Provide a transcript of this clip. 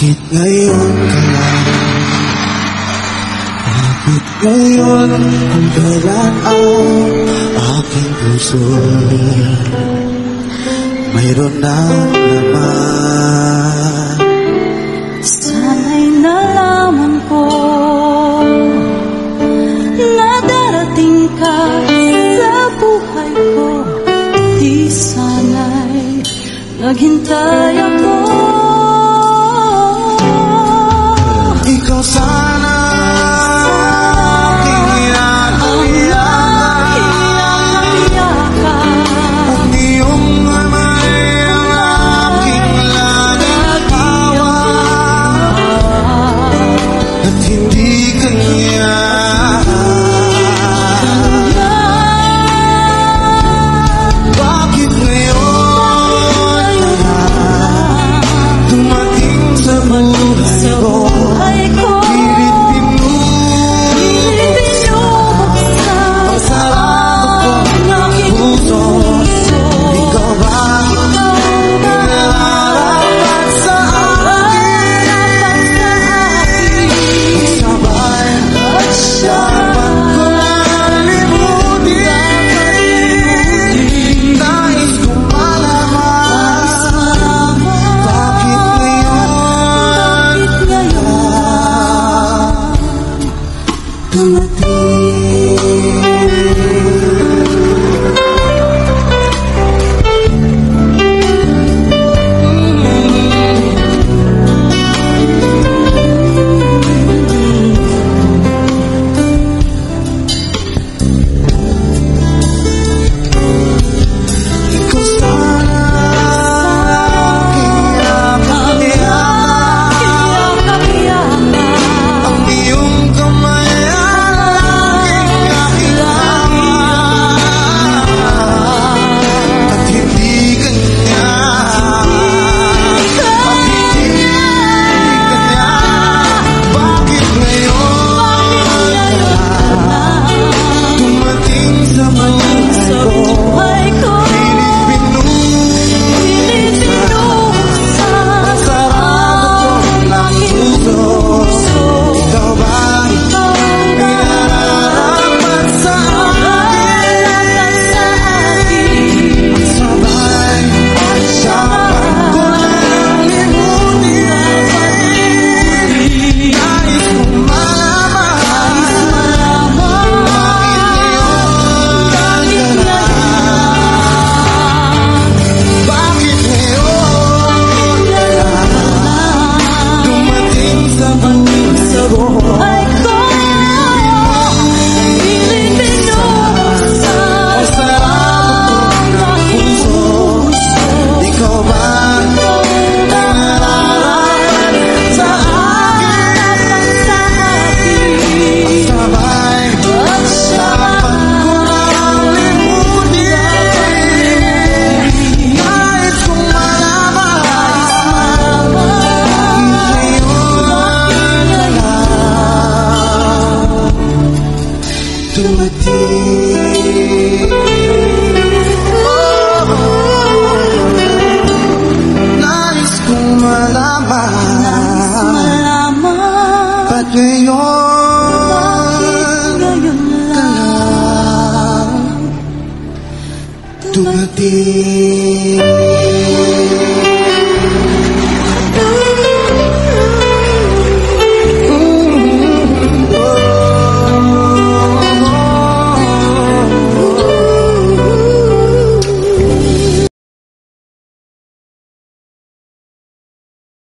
Bakit ngayon ka lang? Bakit ngayon kung kailan ang aking puso mayroon na naman? Sana'y nalaman ko na darating ka sa buhay ko. Di sana'y naghintay ako. Ikaw sana aking yakap, ang iyong kamay ang aking laging hawak, at hindi kanya. Bakit ngayon dumating sa buhay ko? Nais kong malaman, ba't ngayon ka lang dumating?